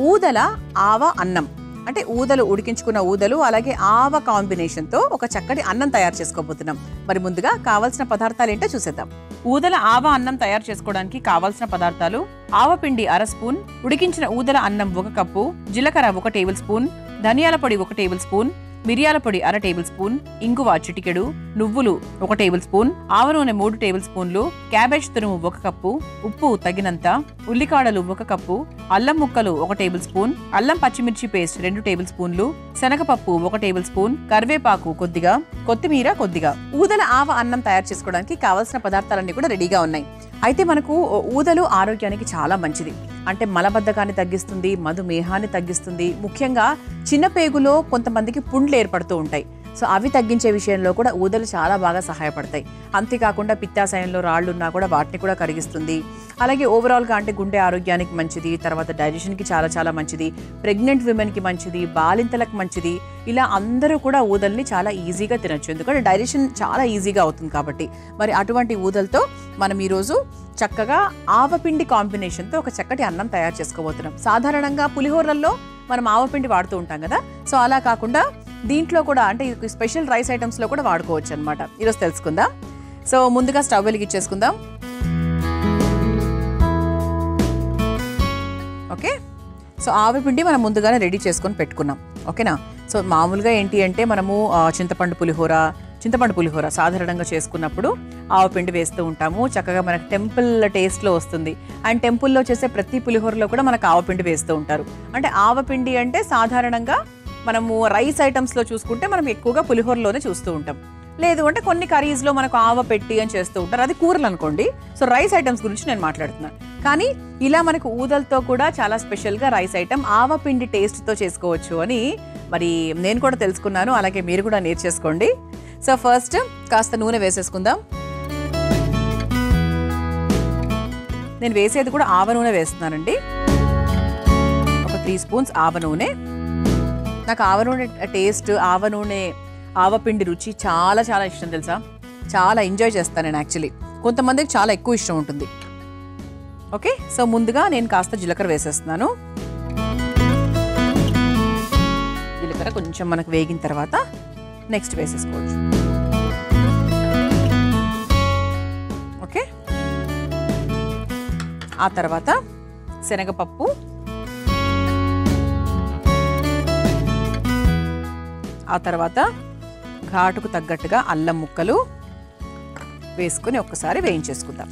ఊదల ఆవ అన్నం అంటే ఊదలు ఉడికించుకున్న ఊదలు అలాగే ఆవ కాంబినేషన్తో ఒక చక్కటి అన్నం తయారు చేసుకోబోతున్నాం. మరి ముందుగా కావాల్సిన పదార్థాలు ఏంటో చూసేద్దాం. ఊదల ఆవ అన్నం తయారు చేసుకోవడానికి కావాల్సిన పదార్థాలు: ఆవపిండి 1/2 స్పూన్, ఉడికించిన ఊదల అన్నం 1 కప్పు, జీలకర్ర 1 టేబుల్ స్పూన్, ధనియాల పొడి 1 టేబుల్ స్పూన్, మిరియాల పొడి 1/2 టేబుల్ స్పూన్, ఇంగువ చిటికెడు, నువ్వులు 1 టేబుల్ స్పూన్, ఆవ నూనె 3 టేబుల్ స్పూన్లు, క్యాబేజ్ తురుము 1 కప్పు, ఉప్పు తగినంత, ఉల్లికాడలు 1 కప్పు, అల్లం ముక్కలు 1 టేబుల్ స్పూన్, అల్లం పచ్చిమిర్చి పేస్ట్ 2 టేబుల్ స్పూన్లు, శనగపప్పు 1 టేబుల్ స్పూన్, కరివేపాకు కొద్దిగా, కొత్తిమీర కొద్దిగా. ఊదల ఆవ అన్నం తయారు చేసుకోవడానికి కావాల్సిన పదార్థాలన్నీ కూడా రెడీగా ఉన్నాయి. అయితే మనకు ఊదలు ఆరోగ్యానికి చాలా మంచిది. అంటే మలబద్ధకాన్ని తగ్గిస్తుంది, మధుమేహాన్ని తగ్గిస్తుంది. ముఖ్యంగా చిన్న పేగులో కొంతమందికి పుండ్లు ఏర్పడుతూ ఉంటాయి. సో అవి తగ్గించే విషయంలో కూడా ఊదలు చాలా బాగా సహాయపడతాయి. అంతేకాకుండా పిత్తాశయంలో రాళ్ళు ఉన్నా కూడా వాటిని కూడా కరిగిస్తుంది. అలాగే ఓవరాల్గా అంటే గుండె ఆరోగ్యానికి మంచిది, తర్వాత డైజెషన్కి చాలా చాలా మంచిది, ప్రెగ్నెంట్ విమెన్కి మంచిది, బాలింతలకు మంచిది. ఇలా అందరూ కూడా ఊదల్ని చాలా ఈజీగా తినచ్చు, ఎందుకంటే డైజెషన్ చాలా ఈజీగా అవుతుంది కాబట్టి. మరి అటువంటి ఊదలతో మనం ఈరోజు చక్కగా ఆవపిండి కాంబినేషన్తో ఒక చక్కటి అన్నం తయారు చేసుకోబోతున్నాం. సాధారణంగా పులిహోరల్లో మనం ఆవపిండి వాడుతూ ఉంటాం కదా, సో అలా కాకుండా దీంట్లో కూడా అంటే స్పెషల్ రైస్ ఐటమ్స్లో కూడా వాడుకోవచ్చు అనమాట. ఈరోజు తెలుసుకుందాం. సో ముందుగా స్టవ్ వెలిగించేసుకుందాం. ఓకే, సో ఆవపిండి మనం ముందుగానే రెడీ చేసుకొని పెట్టుకున్నాం. ఓకేనా. సో మామూలుగా ఏంటి అంటే మనము చింతపండు పులిహోర సాధారణంగా చేసుకున్నప్పుడు ఆవపిండి వేస్తూ ఉంటాము. చక్కగా మనకు టెంపుల్ టేస్ట్లో వస్తుంది. అండ్ టెంపుల్లో చేసే ప్రతి పులిహోరలో కూడా మనకు ఆవపిండి వేస్తూ ఉంటారు. అంటే ఆవపిండి అంటే సాధారణంగా మనము రైస్ ఐటమ్స్లో చూసుకుంటే మనం ఎక్కువగా పులిహోరలోనే చూస్తూ ఉంటాం. లేదు అంటే కొన్ని కర్రీస్లో మనకు ఆవ పెట్టి అని చేస్తూ ఉంటారు, అది కూరలు అనుకోండి. సో రైస్ ఐటమ్స్ గురించి నేను మాట్లాడుతున్నాను. కానీ ఇలా మనకు ఊదలతో కూడా చాలా స్పెషల్గా రైస్ ఐటమ్ ఆవపిండి టేస్ట్తో చేసుకోవచ్చు అని మరి నేను కూడా తెలుసుకున్నాను. అలాగే మీరు కూడా నేర్చేసుకోండి. సో ఫస్ట్ కాస్త నూనె వేసేసుకుందాం. నేను వేసేది కూడా ఆవ నూనె వేస్తున్నానండి. ఒక 3 స్పూన్స్ ఆవ నూనె. నాకు ఆవ నూనె టేస్ట్, ఆవ నూనె, ఆవపిండి రుచి చాలా చాలా ఇష్టం తెలుసా. చాలా ఎంజాయ్ చేస్తాను నేను యాక్చువల్లీ. కొంతమందికి చాలా ఎక్కువ ఇష్టం ఉంటుంది. ఓకే, సో ముందుగా నేను కాస్త జీలకర్ర వేసేస్తున్నాను. జీలకర్ర కొంచెం మనకు వేగిన తర్వాత నెక్స్ట్ వేసేసుకోవచ్చు. ఓకే, ఆ తర్వాత శనగపప్పు, ఆ తర్వాత ఘాటుకు తగ్గట్టుగా అల్లం ముక్కలు వేసుకొని ఒక్కసారి వేయించేసుకుందాం.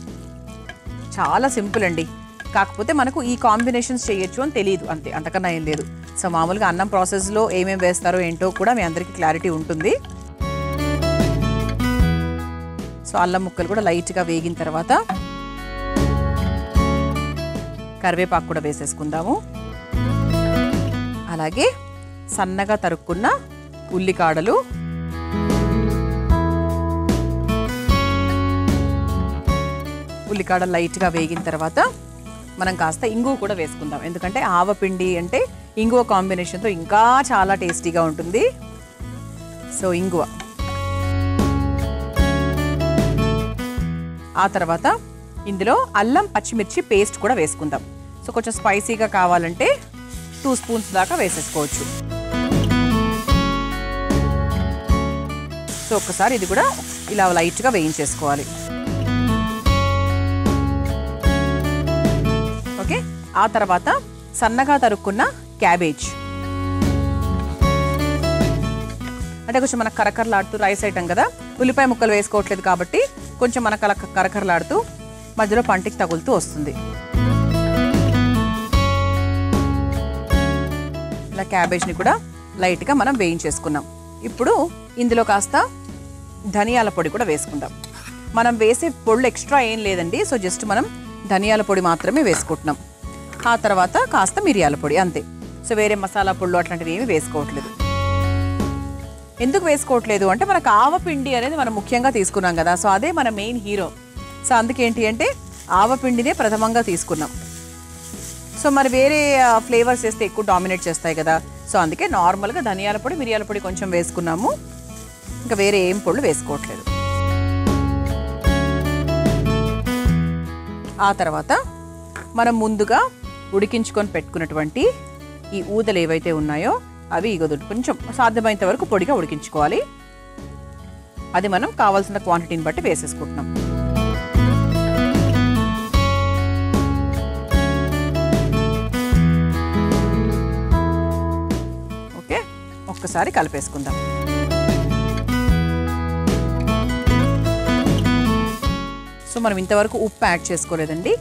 చాలా సింపుల్ అండి. కాకపోతే మనకు ఈ కాంబినేషన్స్ చేయొచ్చు అని తెలియదు, అంతే, అంతకన్నా ఏం లేదు. సో మామూలుగా అన్నం ప్రాసెస్లో ఏమేమి వేస్తారో ఏంటో కూడా మీ అందరికీ క్లారిటీ ఉంటుంది. సో అల్లం ముక్కలు కూడా లైట్గా వేగిన తర్వాత కరివేపాకు కూడా వేసేసుకుందాము. అలాగే సన్నగా తరుక్కున్న ఉల్లికాడలు, ఉల్లికాడలు లైట్గా వేగిన తర్వాత మనం కాస్త ఇంగువ కూడా వేసుకుందాం. ఎందుకంటే ఆవపిండి అంటే ఇంగువ కాంబినేషన్తో ఇంకా చాలా టేస్టీగా ఉంటుంది. సో ఇంగువ, ఆ తర్వాత ఇందులో అల్లం పచ్చిమిర్చి పేస్ట్ కూడా వేసుకుందాం. సో కొంచెం స్పైసీగా కావాలంటే 2 స్పూన్స్ దాకా వేసేసుకోవచ్చు. సో ఒక్కసారి ఇది కూడా ఇలా లైట్గా వేయించేసుకోవాలి. ఓకే, ఆ తర్వాత సన్నగా తరుక్కున్న క్యాబేజ్, అంటే కొంచెం మనకు కరకరలాడుతూ రైస్ ఐటమ్ కదా, ఉల్లిపాయ ముక్కలు వేసుకోవట్లేదు కాబట్టి కొంచెం మనకు అలా కరకరలాడుతూ మధ్యలో పంటికి తగులుతూ వస్తుంది. ఇలా క్యాబేజ్ని కూడా లైట్గా మనం వేయించేసుకున్నాం. ఇప్పుడు ఇందులో కాస్త ధనియాల పొడి కూడా వేసుకుందాం. మనం వేసే పొళ్ళు ఎక్స్ట్రా ఏం లేదండి. సో జస్ట్ మనం ధనియాల పొడి మాత్రమే వేసుకుంటున్నాం. ఆ తర్వాత కాస్త మిరియాల పొడి, అంతే. సో వేరే మసాలా పొళ్ళు అట్లాంటివి ఏమి వేసుకోవట్లేదు. ఎందుకు వేసుకోవట్లేదు అంటే మనకు ఆవపిండి అనేది మనం ముఖ్యంగా తీసుకున్నాం కదా, సో అదే మన మెయిన్ హీరో. సో అందుకేంటి అంటే ఆవపిండినే ప్రథమంగా తీసుకున్నాం. సో మరి వేరే ఫ్లేవర్స్ వేస్తే ఎక్కువ డామినేట్ చేస్తాయి కదా, సో అందుకే నార్మల్గా ధనియాల పొడి, మిరియాల పొడి కొంచెం వేసుకున్నాము. ఇంకా వేరే ఏం పొళ్ళు వేసుకోవట్లేదు. ఆ తర్వాత మనం ముందుగా ఉడికించుకొని పెట్టుకున్నటువంటి ఈ ఊదలు ఏవైతే ఉన్నాయో అవి కొంచెం సాధ్యమైనంత వరకు పొడిగా ఉడికించుకోవాలి. అది మనం కావాల్సిన క్వాంటిటీని బట్టి వేసేసుకుంటున్నాం. ఓకే, ఒక్కసారి కలిపేసుకుందాం. సో మనం ఇంతవరకు ఉప్పు యాడ్ చేసుకోలేదండి.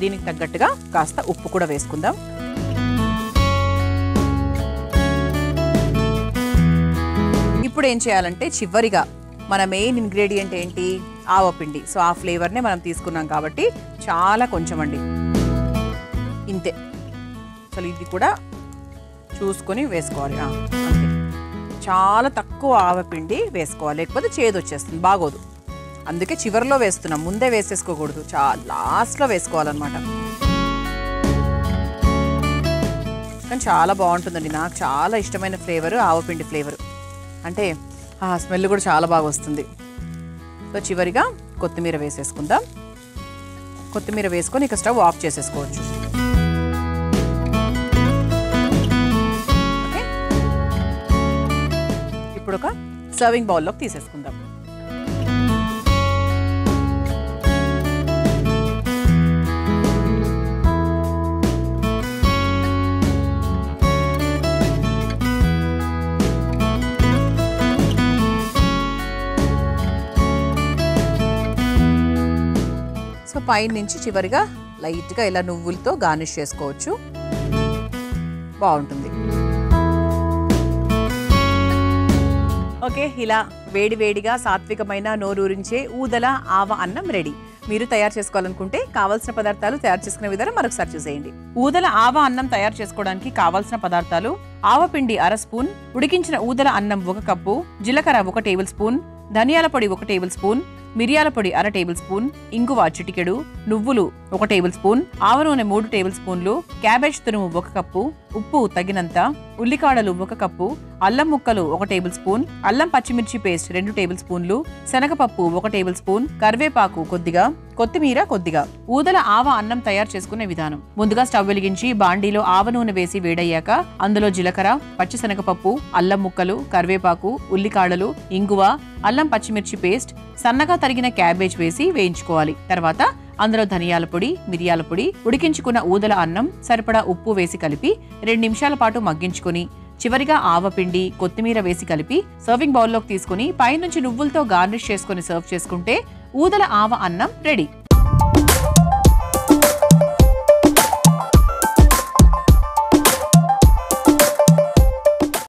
దీనికి తగ్గట్టుగా కాస్త ఉప్పు కూడా వేసుకుందాం. ఇప్పుడు ఏం చేయాలంటే చివరిగా మన మెయిన్ ఇంగ్రీడియంట్ ఏంటి? ఆవపిండి. సో ఆ ఫ్లేవర్నే మనం తీసుకున్నాం కాబట్టి చాలా కొంచెం అండి, ఇంతే. అసలు ఇది కూడా చూసుకొని వేసుకోవాలి. అంతే, చాలా తక్కువ ఆవపిండి వేసుకోవాలి, లేకపోతే చేదు వచ్చేస్తుంది, బాగోదు. అందుకే చివరిలో వేస్తున్నాం, ముందే వేసేసుకోకూడదు, లాస్ట్లో వేసుకోవాలన్నమాట. కానీ చాలా బాగుంటుందండి, నాకు చాలా ఇష్టమైన ఫ్లేవరు ఆవపిండి ఫ్లేవరు. అంటే ఆ స్మెల్ కూడా చాలా బాగా వస్తుంది. సో చివరిగా కొత్తిమీర వేసేసుకుందాం. కొత్తిమీర వేసుకొని ఇక స్టవ్ ఆఫ్ చేసేసుకోవచ్చు. ఓకే, ఇప్పుడు ఒక సర్వింగ్ బౌల్లోకి తీసేసుకుందాం. సో పైన నుంచి చివరిగా లైట్గా ఇలా నువ్వులతో గార్నిష్ చేసుకోవచ్చు, బాగుంటుంది. ఓకే, ఇలా వేడివేడిగా సాత్వికమైన నోరూరించే ఊదల ఆవ అన్నం రెడీ. మీరు తయారు చేసుకోవాలనుకుంటే కావాల్సిన పదార్థాలు తయారు చేసుకునే విధానం మరొకసారి చూసేయండి. ఊదల ఆవ అన్నం తయారు చేసుకోవడానికి కావాల్సిన పదార్థాలు: ఆవపిండి 1/2 స్పూన్, ఉడికించిన ఊదల అన్నం 1 కప్పు, జీలకర్ర 1 టేబుల్ స్పూన్, ధనియాల పొడి 1 టేబుల్ స్పూన్, మిరియాల పొడి 1/2 టేబుల్ స్పూన్, ఇంగువ చిటికెడు, నువ్వులు 1 టేబుల్ స్పూన్, ఆవ నూనె 3 టేబుల్ స్పూన్లు, క్యాబేజ్ తురుము 1 కప్పు, ఉప్పు తగినంత, ఉల్లికాడలు 1 కప్పు, అల్లం ముక్కలు 1 టేబుల్ స్పూన్, అల్లం పచ్చిమిర్చి పేస్ట్ 2 టేబుల్ స్పూన్లు, శనగపప్పు 1 టేబుల్ స్పూన్, కరివేపాకు కొద్దిగా, కొత్తిమీర కొద్దిగా. ఊదల ఆవ అన్నం తయారు చేసుకునే విధానం: ముందుగా స్టవ్ వెలిగించి బాండీలో ఆవ నూనె వేసి వేడయ్యాక అందులో జీలకర్ర, పచ్చిశనగపప్పు, అల్లం ముక్కలు, కరివేపాకు, ఉల్లికాడలు, ఇంగువ, అల్లం పచ్చిమిర్చి పేస్ట్, సన్నగా తరిగిన క్యాబేజ్ వేసి వేయించుకోవాలి. తర్వాత అందులో ధనియాల పొడి, మిరియాల పొడి, ఉడికించుకున్న ఊదల అన్నం, సరిపడా ఉప్పు వేసి కలిపి 2 నిమిషాల పాటు మగ్గించుకొని చివరిగా ఆవపిండి, కొత్తిమీర వేసి కలిపి సర్వింగ్ బౌల్లోకి తీసుకుని పైనుంచి నువ్వులతో గార్నిష్ చేసుకుని సర్వ్ చేసుకుంటే ఊదల ఆవ అన్నం రెడీ.